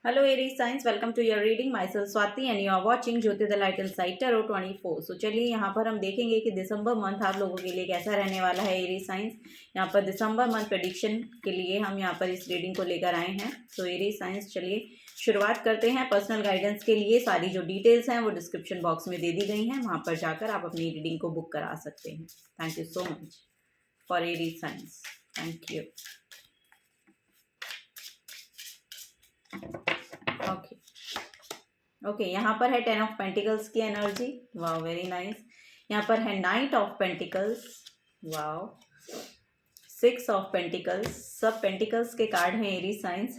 Hello Aries signs, welcome to your reading. Myself Swati and you are watching Jyoti the light inside tarot 24। सो चलिए यहाँ पर हम देखेंगे कि दिसंबर मंथ आप लोगों के लिए कैसा रहने वाला है एरीज साइंस। यहाँ पर दिसंबर मंथ प्रेडिक्शन के लिए हम यहाँ पर इस रीडिंग को लेकर आए हैं। सो एरीज साइंस चलिए शुरुआत करते हैं। पर्सनल गाइडेंस के लिए सारी जो डिटेल्स हैं वो डिस्क्रिप्शन बॉक्स में दे दी गई हैं, वहाँ पर जाकर आप अपनी रीडिंग को बुक करा सकते हैं। Thank you so much for Aries science. Thank you. Okay okay यहाँ पर है 10 ऑफ पेंटिकल्स की एनर्जी। Wow very nice. यहाँ पर है night of pentacles. Wow 6 of pentacles. सब पेंटिकल्स के कार्ड हैं एरीज साइंस।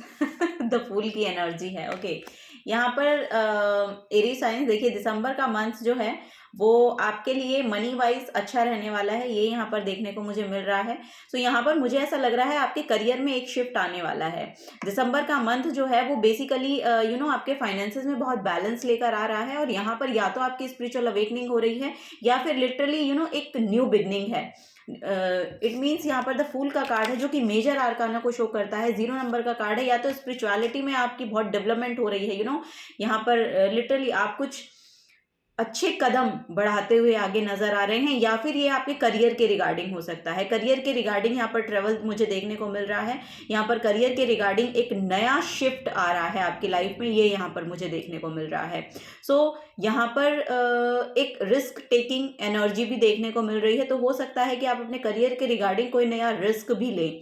द फूल की एनर्जी है। ओके यहाँ पर एरीज साइंस देखिए दिसंबर का मंथ जो है वो आपके लिए मनी वाइज अच्छा रहने वाला है, ये यहाँ पर देखने को मुझे मिल रहा है। तो यहाँ पर मुझे ऐसा लग रहा है आपके करियर में एक शिफ्ट आने वाला है। दिसंबर का मंथ जो है वो बेसिकली आपके फाइनेंसेस में बहुत बैलेंस लेकर आ रहा है, और यहाँ पर या तो आपकी स्पिरिचुअल अवेकनिंग हो रही है या फिर लिटरली एक न्यू बिगनिंग है। इट मीन्स यहाँ पर द फूल का कार्ड है जो कि मेजर आर्काना को शो करता है। 0 नंबर का कार्ड है, या तो स्पिरिचुअलिटी में आपकी बहुत डेवलपमेंट हो रही है। यहाँ पर लिटरली आप कुछ अच्छे कदम बढ़ाते हुए आगे नजर आ रहे हैं, या फिर ये आपके करियर के रिगार्डिंग हो सकता है। करियर के रिगार्डिंग यहाँ पर ट्रेवल मुझे देखने को मिल रहा है। यहाँ पर करियर के रिगार्डिंग एक नया शिफ्ट आ रहा है आपकी लाइफ में, ये यहाँ पर मुझे देखने को मिल रहा है। सो यहाँ पर एक रिस्क टेकिंग एनर्जी भी देखने को मिल रही है। तो हो सकता है कि आप अपने करियर के रिगार्डिंग कोई नया रिस्क भी लें।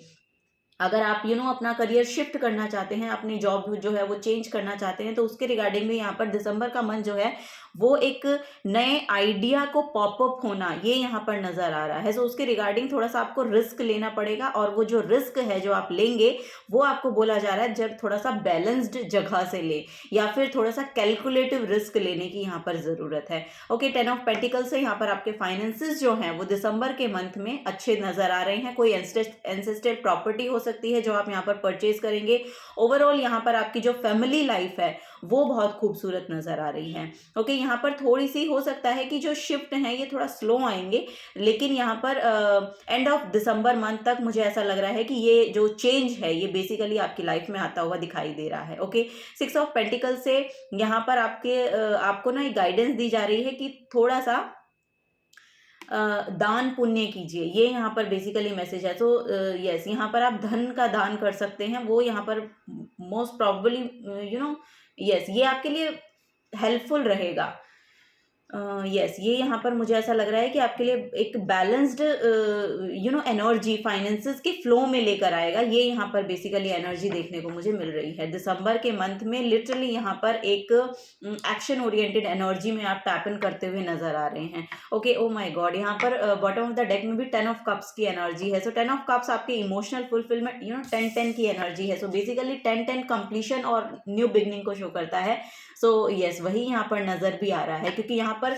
अगर आप अपना करियर शिफ्ट करना चाहते हैं, अपनी जॉब जो है वो चेंज करना चाहते हैं, तो उसके रिगार्डिंग में यहाँ पर दिसंबर का मंथ जो है वो एक नए आइडिया को पॉपअप होना ये यहाँ पर नजर आ रहा है। सो उसके रिगार्डिंग थोड़ा सा आपको रिस्क लेना पड़ेगा, और वो जो रिस्क है जो आप लेंगे वो आपको बोला जा रहा है जब थोड़ा सा बैलेंस्ड जगह से ले, या फिर थोड़ा सा कैलकुलेटिव रिस्क लेने की यहाँ पर जरूरत है। ओके 10 ऑफ पेंटिकल्स से यहाँ पर आपके फाइनेंसेस जो हैं वो दिसंबर के मंथ में अच्छे नजर आ रहे हैं। कोई एंसेस्ट्रल प्रॉपर्टी हो सकती है जो आप यहाँ पर परचेज करेंगे। ओवरऑल यहाँ पर आपकी जो फैमिली लाइफ है वो बहुत खूबसूरत नजर आ रही है। ओके यहाँ पर थोड़ी सी हो सकता है कि जो शिफ्ट है ये थोड़ा स्लो आएंगे, लेकिन यहाँ पर एंड ऑफ दिसंबर मंथ तक मुझे ऐसा लग रहा है कि ये जो चेंज है ये बेसिकली आपकी लाइफ में आता हुआ दिखाई दे रहा है। ओके 6 ऑफ पेंटिकल से यहाँ पर आपको ना एक गाइडेंस दी जा रही है कि थोड़ा सा दान पुण्य कीजिए, ये यहाँ पर बेसिकली मैसेज है। तो यस यहाँ पर आप धन का दान कर सकते हैं, वो यहाँ पर मोस्ट प्रॉबली यस ये आपके लिए हेल्पफुल रहेगा। यस ये यहाँ पर मुझे ऐसा लग रहा है कि आपके लिए एक बैलेंस्ड एनर्जी फाइनेंसेस के फ्लो में लेकर आएगा। ये यहाँ पर बेसिकली एनर्जी देखने को मुझे मिल रही है दिसंबर के मंथ में। लिटरली यहाँ पर एक एक्शन ओरिएंटेड एनर्जी में आप टैप इन करते हुए नजर आ रहे हैं। ओके ओ माय गॉड यहाँ पर बॉटम ऑफ द डेक में भी 10 ऑफ कप्स की एनर्जी है। सो 10 ऑफ कप्स आपके इमोशनल फुलफिलमेंट 10-10 की एनर्जी है। सो बेसिकली 10-10 कंप्लीशन और न्यू बिगनिंग को शो करता है। सो यस वही यहाँ पर नजर भी आ रहा है, क्योंकि यहाँ पर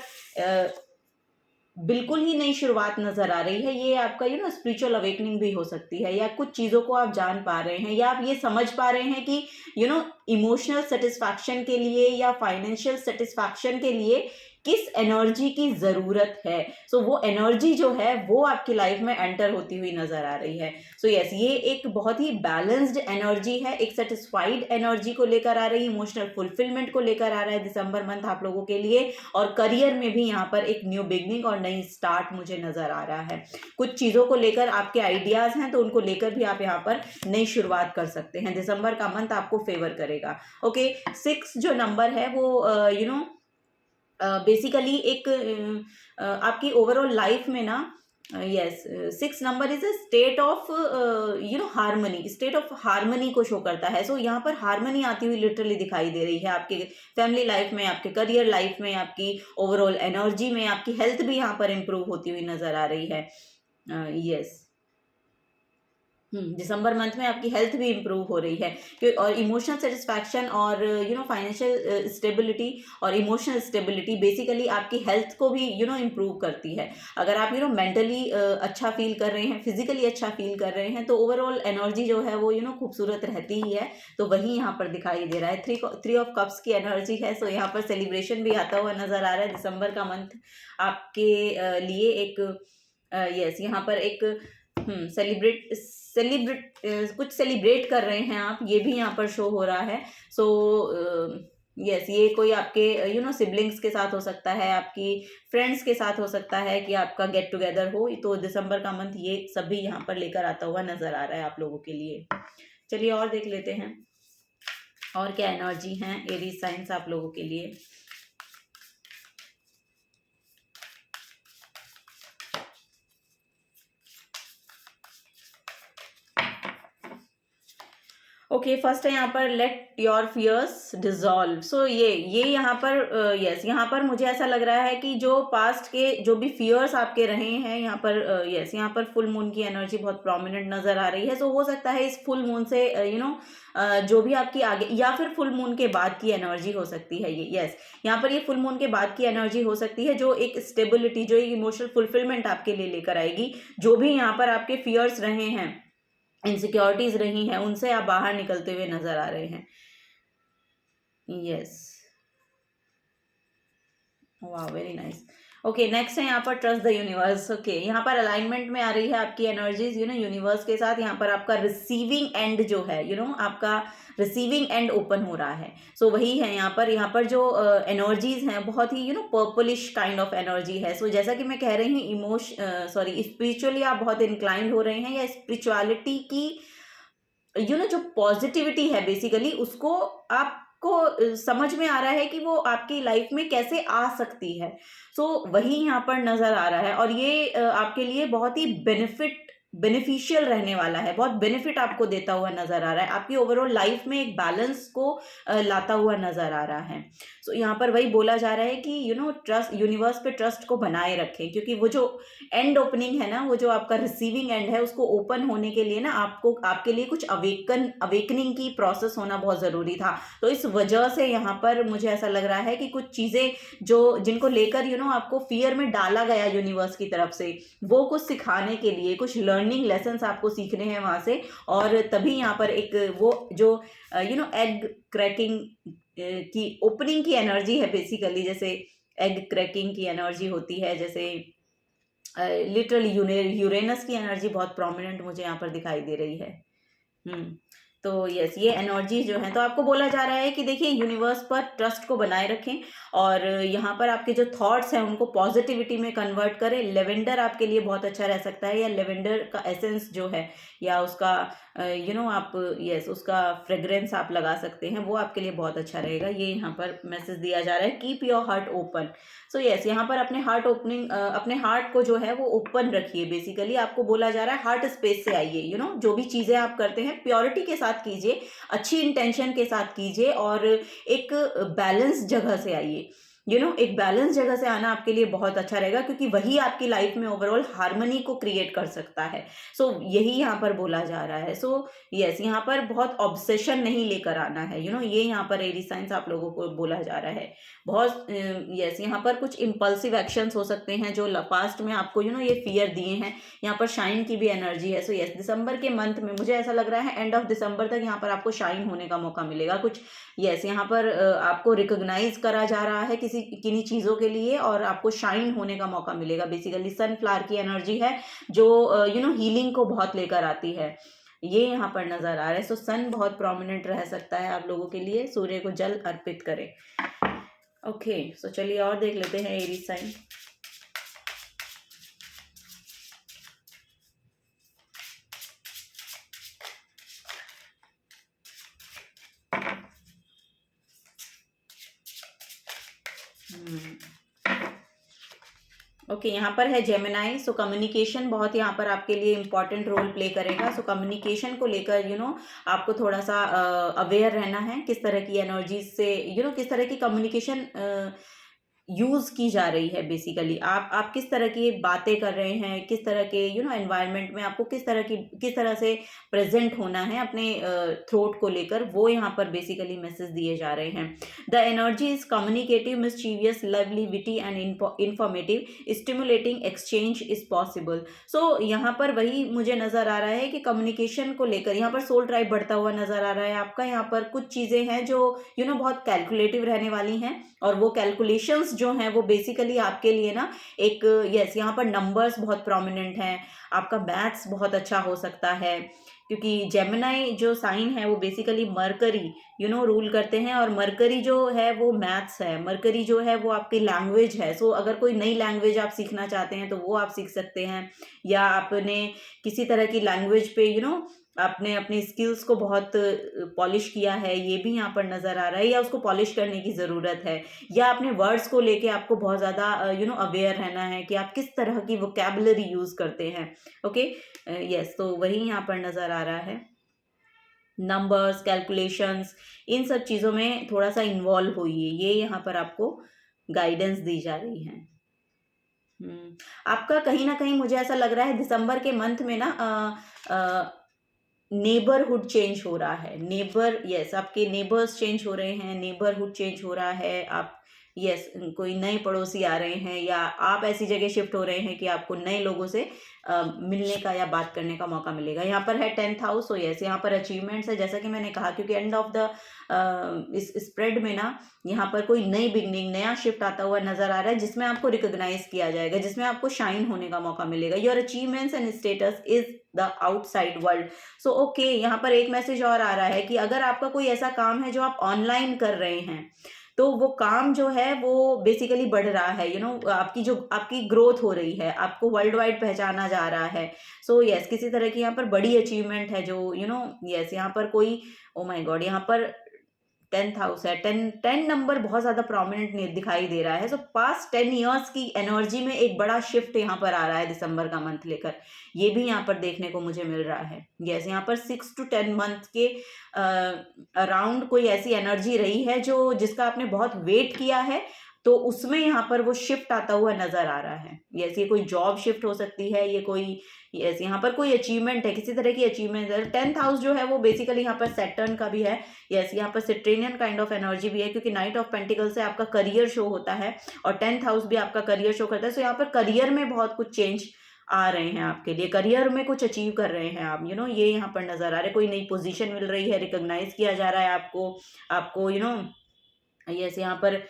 बिल्कुल ही नई शुरुआत नजर आ रही है। ये आपका स्पिरिचुअल अवेकनिंग भी हो सकती है, या कुछ चीजों को आप जान पा रहे हैं, या आप ये समझ पा रहे हैं कि इमोशनल सेटिस्फैक्शन के लिए या फाइनेंशियल सेटिस्फैक्शन के लिए किस एनर्जी की जरूरत है। सो वो एनर्जी जो है वो आपकी लाइफ में एंटर होती हुई नजर आ रही है। सो यस ये एक बहुत ही बैलेंस्ड एनर्जी है, एक सेटिस्फाइड एनर्जी को लेकर आ रही है, इमोशनल फुलफिलमेंट को लेकर आ रहा है दिसंबर मंथ आप लोगों के लिए। और करियर में भी यहाँ पर एक न्यू बिगनिंग और नई स्टार्ट मुझे नजर आ रहा है। कुछ चीजों को लेकर आपके आइडियाज हैं तो उनको लेकर भी आप यहाँ पर नई शुरुआत कर सकते हैं। दिसंबर का मंथ आपको फेवर करेगा। ओके 6 जो नंबर है वो बेसिकली एक आपकी ओवरऑल लाइफ में ना yes 6 number is a state of harmony, state of harmony को शो करता है। सो यहाँ पर हार्मनी आती हुई लिटरली दिखाई दे रही है आपके फैमिली लाइफ में, आपके करियर लाइफ में, आपकी ओवरऑल एनर्जी में। आपकी हेल्थ भी यहाँ पर इंप्रूव होती हुई नजर आ रही है। यस दिसंबर मंथ में आपकी हेल्थ भी इंप्रूव हो रही है, और इमोशनल सेटिस्फैक्शन और फाइनेंशियल स्टेबिलिटी और इमोशनल स्टेबिलिटी बेसिकली आपकी हेल्थ को भी इंप्रूव करती है। अगर आप मेंटली अच्छा फील कर रहे हैं, फिजिकली अच्छा फील कर रहे हैं, तो ओवरऑल एनर्जी जो है वो खूबसूरत रहती ही है। तो वही यहाँ पर दिखाई दे रहा है। 3 ऑफ कप्स की एनर्जी है। सो यहाँ पर सेलिब्रेशन भी आता हुआ नजर आ रहा है। दिसंबर का मंथ आपके लिए एक यस यहाँ पर एक कुछ सेलिब्रेट कर रहे हैं आप, ये भी यहाँ पर शो हो रहा है। सो यस, ये कोई आपके सिबलिंग्स के साथ हो सकता है, आपकी फ्रेंड्स के साथ हो सकता है कि आपका गेट टुगेदर हो। तो दिसंबर का मंथ ये सभी यहाँ पर लेकर आता हुआ नजर आ रहा है आप लोगों के लिए। चलिए और देख लेते हैं और क्या एनर्जी हैं एरीज साइंस आप लोगों के लिए। ओके, फर्स्ट है यहाँ पर लेट योर फियर्स डिजॉल्व। सो ये यहाँ पर यस, यहाँ पर मुझे ऐसा लग रहा है कि जो पास्ट के जो भी फियर्स आपके रहे हैं यहाँ पर यस, यहाँ पर फुल मून की एनर्जी बहुत प्रोमिनेंट नजर आ रही है। सो हो सकता है इस फुल मून से जो भी आपकी आगे या फिर फुल मून के बाद की एनर्जी हो सकती है ये। यस, यहाँ पर ये फुल मून के बाद की एनर्जी हो सकती है जो एक स्टेबिलिटी, जो एक इमोशनल फुलफिलमेंट आपके लिए लेकर आएगी। जो भी यहाँ पर आपके फियर्स रहे हैं, इनसिक्योरिटीज रही हैं, उनसे आप बाहर निकलते हुए नजर आ रहे हैं। यस, वाह, वेरी नाइस। ओके, नेक्स्ट है यहाँ पर ट्रस्ट द यूनिवर्स। ओके, यहाँ पर अलाइनमेंट में आ रही है आपकी एनर्जीज यूनिवर्स के साथ। यहाँ पर आपका रिसीविंग एंड जो है आपका रिसीविंग एंड ओपन हो रहा है। सो वही है यहाँ पर जो एनर्जीज हैं बहुत ही पर्पलिश काइंड ऑफ एनर्जी है। सो जैसा कि मैं कह रही हूँ स्पिरिचुअली आप बहुत इंक्लाइंड हो रहे हैं, या स्पिरिचुअलिटी की जो पॉजिटिविटी है बेसिकली उसको आपको समझ में आ रहा है कि वो आपकी लाइफ में कैसे आ सकती है। सो वही यहाँ पर नजर आ रहा है, और ये आपके लिए बहुत ही बेनिफिशियल रहने वाला है, बहुत बेनिफिट आपको देता हुआ नजर आ रहा है, आपकी ओवरऑल लाइफ में एक बैलेंस को लाता हुआ नजर आ रहा है। सो यहाँ पर वही बोला जा रहा है कि ट्रस्ट, यूनिवर्स पे ट्रस्ट को बनाए रखें, क्योंकि वो जो एंड ओपनिंग है ना, वो जो आपका रिसीविंग एंड है, उसको ओपन होने के लिए ना आपके लिए कुछ अवेकनिंग की प्रोसेस होना बहुत जरूरी था। तो इस वजह से यहाँ पर मुझे ऐसा लग रहा है कि कुछ चीजें जिनको लेकर आपको फियर में डाला गया यूनिवर्स की तरफ से, वो कुछ सिखाने के लिए कुछ लर्निंग लेसन्स आपको सीखने हैं वहां से। और तभी यहाँ पर एक वो जो एग क्रैकिंग की ओपनिंग की एनर्जी है बेसिकली, जैसे एग क्रैकिंग की एनर्जी होती है, जैसे लिटरली यूरेनस की एनर्जी बहुत प्रोमिनेंट मुझे यहाँ पर दिखाई दे रही है। तो यस, ये एनर्जी जो है, तो आपको बोला जा रहा है कि देखिए यूनिवर्स पर ट्रस्ट को बनाए रखें, और यहाँ पर आपके जो थॉट्स हैं उनको पॉजिटिविटी में कन्वर्ट करें। लेवेंडर आपके लिए बहुत अच्छा रह सकता है, या लेवेंडर का एसेंस जो है, या उसका आप यस उसका फ्रेग्रेंस आप लगा सकते हैं, वो आपके लिए बहुत अच्छा रहेगा। ये यहाँ पर मैसेज दिया जा रहा है, keep your heart open. So yes, यहाँ पर अपने अपने हार्ट को जो है वो ओपन रखिए। बेसिकली आपको बोला जा रहा है हार्ट स्पेस से आइए, जो भी चीजें आप करते हैं प्योरिटी के साथ कीजिए, अच्छी इंटेंशन के साथ कीजिए, और एक बैलेंस जगह से आइए। एक बैलेंस जगह से आना आपके लिए बहुत अच्छा रहेगा, क्योंकि वही आपकी लाइफ में ओवरऑल हार्मनी को क्रिएट कर सकता है। सो यही यहाँ पर बोला जा रहा है। सो यस, यहाँ पर बहुत ऑब्सेशन नहीं लेकर आना है। ये यहाँ पर एरीज साइंस आप लोगों को बोला जा रहा है। बहुत यस, यहाँ पर कुछ इम्पल्सिव एक्शंस हो सकते हैं जो पास्ट में आपको ये फियर दिए हैं। यहाँ पर शाइन की भी एनर्जी है। सो यस, दिसंबर के मंथ में मुझे ऐसा लग रहा है एंड ऑफ दिसंबर तक यहाँ पर आपको शाइन होने का मौका मिलेगा कुछ। यस, यहाँ पर आपको रिकॉग्नाइज करा जा रहा है किन्हीं चीजों के लिए, और आपको शाइन होने का मौका मिलेगा। बेसिकली सनफ्लावर की एनर्जी है जो हीलिंग को बहुत लेकर आती है, ये यहाँ पर नजर आ रहा है। सो सन बहुत प्रोमिनेंट रह सकता है आप लोगों के लिए। सूर्य को जल अर्पित करें। ओके, सो चलिए और देख लेते हैं एरीज साइन। ओके, यहाँ पर है जेमिनाई। सो कम्युनिकेशन बहुत यहाँ पर आपके लिए इंपॉर्टेंट रोल प्ले करेगा। सो कम्युनिकेशन को लेकर आपको थोड़ा सा अवेयर रहना है, किस तरह की एनर्जीज से किस तरह की कम्युनिकेशन यूज की जा रही है। बेसिकली आप किस तरह की बातें कर रहे हैं, किस तरह के एनवायरनमेंट में आपको किस तरह से प्रेजेंट होना है अपने थ्रोट को लेकर, वो यहाँ पर बेसिकली मैसेज दिए जा रहे हैं। The energy is communicative, mischievous, lovely, witty and informative, stimulating exchange is possible. So यहाँ पर वही मुझे नजर आ रहा है कि कम्युनिकेशन को लेकर यहाँ पर सोल ट्राइब बढ़ता हुआ नजर आ रहा है आपका। यहाँ पर कुछ चीजें हैं जो बहुत कैलकुलेटिव रहने वाली हैं, और वो कैलकुलेशंस नंबर्स जो हैं वो बेसिकली आपके लिए ना एक, यस, यहाँ पर नंबर्स बहुत प्रोमिनेंट हैं, आपका मैथ्स बहुत अच्छा हो सकता है, क्योंकि जेमिनाई जो साइन है वो बेसिकली मरकरी रूल करते हैं, और मरकरी जो है वो मैथ्स है, मरकरी जो है वो आपकी लैंग्वेज है। सो अगर कोई नई लैंग्वेज आप सीखना चाहते हैं तो वो आप सीख सकते हैं, या आपने किसी तरह की लैंग्वेज पे आपने अपनी स्किल्स को बहुत पॉलिश किया है, ये भी यहाँ पर नज़र आ रहा है, या उसको पॉलिश करने की ज़रूरत है, या अपने वर्ड्स को लेके आपको बहुत ज़्यादा अवेयर रहना है कि आप किस तरह की वोकैबुलरी यूज़ करते हैं। ओके, यस, तो वही यहाँ पर नज़र आ रहा है। नंबर्स, कैलकुलेशंस, इन सब चीज़ों में थोड़ा सा इन्वॉल्व होइए, ये यहाँ पर आपको गाइडेंस दी जा रही है। आपका कहीं ना कहीं मुझे ऐसा लग रहा है दिसंबर के मंथ में ना नेबरहुड चेंज हो रहा है, यस, आपके नेबर्स चेंज हो रहे हैं, नेबरहुड चेंज हो रहा है, आप, यस, कोई नए पड़ोसी आ रहे हैं, या आप ऐसी जगह शिफ्ट हो रहे हैं कि आपको नए लोगों से मिलने का या बात करने का मौका मिलेगा। यहाँ पर है 10th हाउस, तो यस, यहाँ पर अचीवमेंट्स है, जैसा कि मैंने कहा, क्योंकि एंड ऑफ द इस स्प्रेड में ना यहाँ पर कोई नई बिगनिंग, नया शिफ्ट आता हुआ नजर आ रहा है, जिसमें आपको रिकॉग्नाइज किया जाएगा, जिसमें आपको शाइन होने का मौका मिलेगा। Your achievements and status is the outside world. So okay, यहाँ पर एक मैसेज और आ रहा है कि अगर आपका कोई ऐसा काम है जो आप ऑनलाइन कर रहे हैं, तो वो काम जो है वो बेसिकली बढ़ रहा है, आपकी ग्रोथ हो रही है, आपको वर्ल्ड वाइड पहचाना जा रहा है। सो यस, किसी तरह की यहाँ पर बड़ी अचीवमेंट है जो यस, यहाँ पर कोई, ओ माय गॉड, यहाँ पर 10th हाउस है, 10 नंबर बहुत ज्यादा प्रोमिनेंट दिखाई दे रहा है। सो पास्ट 10 ईयर्स की एनर्जी में एक बड़ा शिफ्ट यहाँ पर आ रहा है दिसंबर का मंथ लेकर, ये भी यहाँ पर देखने को मुझे मिल रहा है। यस, यहाँ पर 6 to 10 मंथ के अराउंड कोई ऐसी एनर्जी रही है जिसका आपने बहुत वेट किया है, तो उसमें यहाँ पर वो शिफ्ट आता हुआ नजर आ रहा है। यस, ये कोई जॉब शिफ्ट हो सकती है, ये कोई, यस, यहाँ पर कोई अचीवमेंट है, किसी तरह की अचीवमेंट है। 10th हाउस जो है वो बेसिकली यहाँ पर सैटर्न का भी है। यस, यहाँ पर सिट्रेनियन काइंड ऑफ एनर्जी भी है, क्योंकि नाइट ऑफ पेंटिकल से आपका करियर शो होता है, और 10th हाउस भी आपका करियर शो करता है। सो यहाँ पर करियर में बहुत कुछ चेंज आ रहे हैं आपके लिए, करियर में कुछ अचीव कर रहे हैं आप, ये यहाँ पर नजर आ रहा है, कोई नई पोजीशन मिल रही है, रिकॉग्नाइज किया जा रहा है आपको यस, यहाँ पर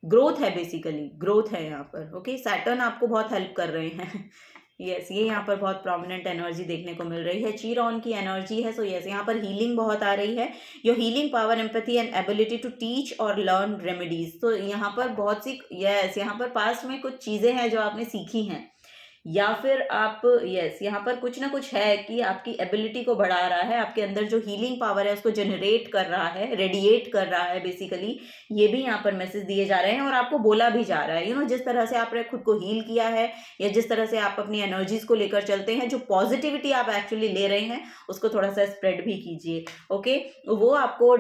ग्रोथ है, बेसिकली ग्रोथ है यहाँ पर। ओके, सैटर्न आपको बहुत हेल्प कर रहे हैं। यस, ये यहाँ पर बहुत प्रोमिनेंट एनर्जी देखने को मिल रही है, चीरॉन की एनर्जी है। सो यस, यहाँ पर हीलिंग बहुत आ रही है, your healing power, empathy and ability to teach और लर्न रेमेडीज। तो यहाँ पर बहुत सी, यस, यहाँ पर पास्ट में कुछ चीजें हैं जो आपने सीखी हैं, या फिर आप, यस, यहाँ पर कुछ ना कुछ है कि आपकी एबिलिटी को बढ़ा रहा है, आपके अंदर जो हीलिंग पावर है उसको जनरेट कर रहा है, रेडिएट कर रहा है, बेसिकली ये भी यहाँ पर मैसेज दिए जा रहे हैं, और आपको बोला भी जा रहा है, जिस तरह से आपने खुद को हील किया है, या जिस तरह से आप अपनी एनर्जीज को लेकर चलते हैं, जो पॉजिटिविटी आप एक्चुअली ले रहे हैं उसको थोड़ा सा स्प्रेड भी कीजिए। ओके, वो आपको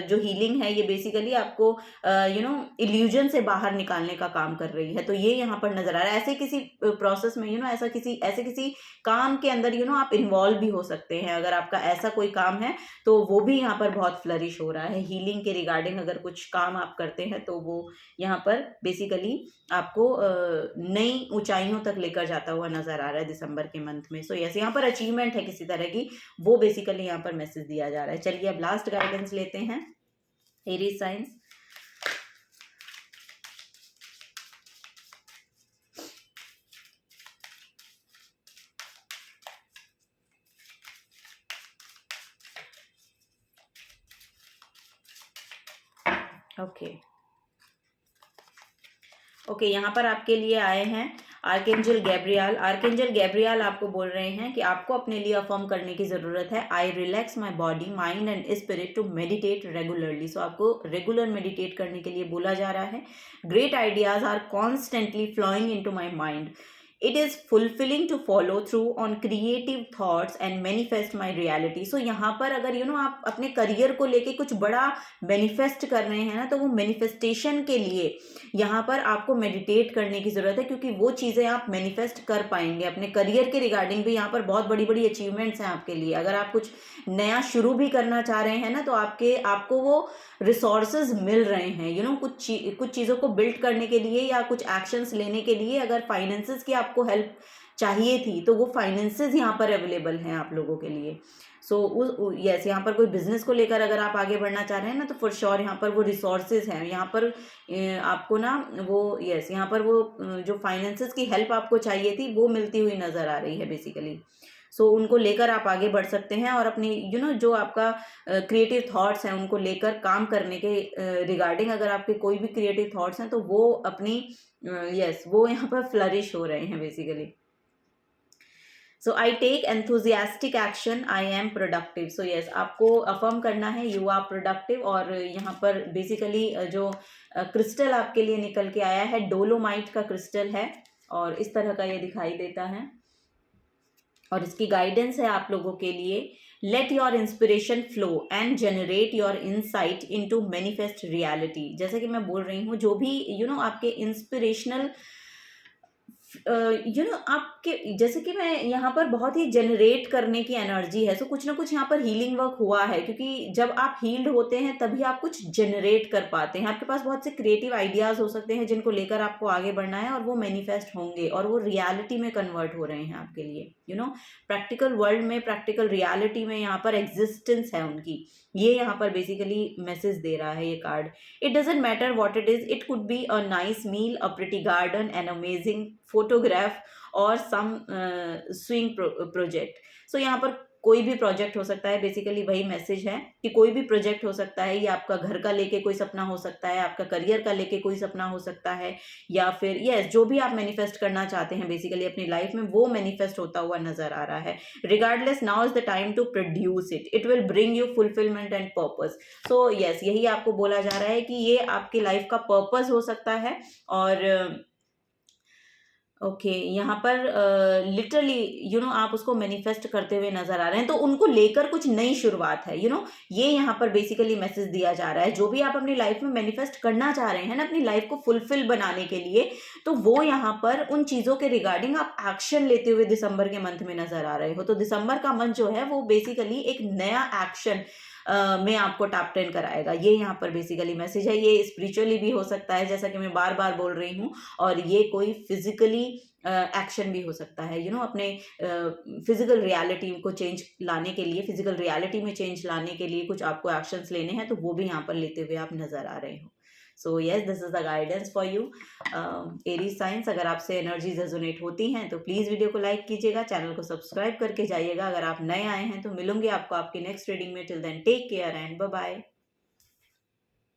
जो हीलिंग है ये बेसिकली आपको इल्यूजन से बाहर निकालने का काम कर रही है। तो ये यहाँ पर नजर आ रहा है, ऐसे किसी प्रोसेस में ऐसे किसी काम के अंदर आप इन्वॉल्व भी हो सकते हैं। अगर आपका ऐसा कोई काम है तो वो भी यहाँ पर बहुत फ्लरिश हो रहा है, हीलिंग के रिगार्डिंग अगर कुछ काम आप करते हैं तो वो यहाँ पर बेसिकली आपको नई ऊंचाइयों तक लेकर जाता हुआ नजर आ रहा है दिसंबर के मंथ में। सो यस, यहाँ पर अचीवमेंट है किसी तरह की, वो बेसिकली यहाँ पर मैसेज दिया जा रहा है। चलिए अब लास्ट गाइडेंस लेते हैं एरीज साइंस। ओके, यहाँ पर आपके लिए आए हैं आर्कएंजल गैब्रियल। आर्कएंजल गैब्रियल आपको बोल रहे हैं कि आपको अपने लिए अफर्म करने की ज़रूरत है, I relax my body, mind and spirit to meditate regularly. So आपको रेगुलर मेडिटेट करने के लिए बोला जा रहा है। Great ideas are constantly flowing into my mind, it is fulfilling to follow through on creative thoughts and manifest my reality. So यहाँ पर अगर आप अपने करियर को लेके कुछ बड़ा मैनिफेस्ट कर रहे हैं ना, तो वो मैनिफेस्टेशन के लिए यहाँ पर आपको मेडिटेट करने की ज़रूरत है, क्योंकि वो चीज़ें आप मैनिफेस्ट कर पाएंगे। अपने करियर के रिगार्डिंग भी यहाँ पर बहुत बड़ी बड़ी अचीवमेंट्स हैं आपके लिए। अगर आप कुछ नया शुरू भी करना चाह रहे हैं ना, तो आपको वो रिसोर्सेज मिल रहे हैं, कुछ चीज़ों को बिल्ड करने के लिए या कुछ एक्शंस लेने के लिए अगर फाइनेंसेस की आपको हेल्प चाहिए थी, तो वो फाइनेंसेस यहाँ पर अवेलेबल हैं आप लोगों के लिए। सो यस, यहाँ पर कोई बिजनेस को लेकर अगर आप आगे बढ़ना चाह रहे हैं ना, तो फॉर श्योर यहाँ पर वो रिसोर्सेज हैं, यहाँ पर आपको ना वो यस, यहाँ पर वो जो फाइनेंसेस की हेल्प आपको चाहिए थी वो मिलती हुई नजर आ रही है बेसिकली। सो उनको लेकर आप आगे बढ़ सकते हैं और अपनी जो आपका क्रिएटिव थॉट्स हैं उनको लेकर काम करने के रिगार्डिंग अगर आपके कोई भी क्रिएटिव थॉट्स हैं तो वो अपनी यस वो यहाँ पर फ्लरिश हो रहे हैं basically. So I take enthusiastic action, I am productive. So yes, आपको अफर्म करना है यू आर प्रोडक्टिव। और यहाँ पर बेसिकली जो क्रिस्टल आपके लिए निकल के आया है डोलोमाइट का क्रिस्टल है और इस तरह का ये दिखाई देता है और इसकी गाइडेंस है आप लोगों के लिए। Let your inspiration flow and generate your insight into manifest reality. जैसे कि मैं बोल रही हूँ, जो भी आपके इंस्पिरेशनल आपके, जैसे कि मैं यहाँ पर बहुत ही जनरेट करने की एनर्जी है। सो कुछ ना कुछ यहाँ पर हीलिंग वर्क हुआ है, क्योंकि जब आप हील्ड होते हैं तभी आप कुछ जनरेट कर पाते हैं। आपके पास बहुत से क्रिएटिव आइडियाज हो सकते हैं जिनको लेकर आपको आगे बढ़ना है और वो मैनिफेस्ट होंगे और वो रियलिटी में कन्वर्ट हो रहे हैं आपके लिए। प्रैक्टिकल वर्ल्ड में, प्रैक्टिकल रियलिटी में यहाँ पर एग्जिस्टेंस है उनकी। ये यहाँ पर बेसिकली मैसेज दे रहा है ये card. It doesn't matter what it is, it could be a nice meal, a pretty garden, an amazing photograph और सम स्विंग प्रोजेक्ट। सो यहाँ पर कोई भी प्रोजेक्ट हो सकता है, बेसिकली वही मैसेज है कि कोई भी प्रोजेक्ट हो सकता है। ये आपका घर का लेके कोई सपना हो सकता है, आपका करियर का लेके कोई सपना हो सकता है, या फिर यस जो भी आप मैनिफेस्ट करना चाहते हैं बेसिकली अपनी लाइफ में वो मैनिफेस्ट होता हुआ नजर आ रहा है। Regardless, now is the time to produce it, it will bring you fulfilment and purpose. So yes, यही आपको बोला जा रहा है कि ये आपकी लाइफ का पर्पस हो सकता है। और ओके यहाँ पर लिटरली आप उसको मैनिफेस्ट करते हुए नजर आ रहे हैं, तो उनको लेकर कुछ नई शुरुआत है। ये यहाँ पर बेसिकली मैसेज दिया जा रहा है। जो भी आप अपनी लाइफ में मैनिफेस्ट करना चाह रहे हैं ना, अपनी लाइफ को फुलफिल बनाने के लिए, तो वो यहाँ पर उन चीजों के रिगार्डिंग आप एक्शन लेते हुए दिसंबर के मंथ में नजर आ रहे हो। तो दिसंबर का मंथ जो है वो बेसिकली एक नया एक्शन में आपको टॉप 10 कराएगा। ये यहाँ पर बेसिकली मैसेज है। ये स्पिरिचुअली भी हो सकता है, जैसा कि मैं बार बार बोल रही हूँ, और ये कोई फिजिकली एक्शन भी हो सकता है। अपने फिजिकल रियलिटी को चेंज लाने के लिए, फिजिकल रियलिटी में चेंज लाने के लिए कुछ आपको एक्शंस लेने हैं, तो वो भी यहाँ पर लेते हुए आप नजर आ रहे हो। So yes, this is the guidance for you Aries science. अगर आपसे एनर्जीज रेजोनेट होती हैं तो प्लीज़ वीडियो को लाइक कीजिएगा, चैनल को सब्सक्राइब करके जाइएगा। अगर आप नए आए हैं तो मिलूंगे आपको आपकी नेक्स्ट रीडिंग में। Till then take care and bye bye.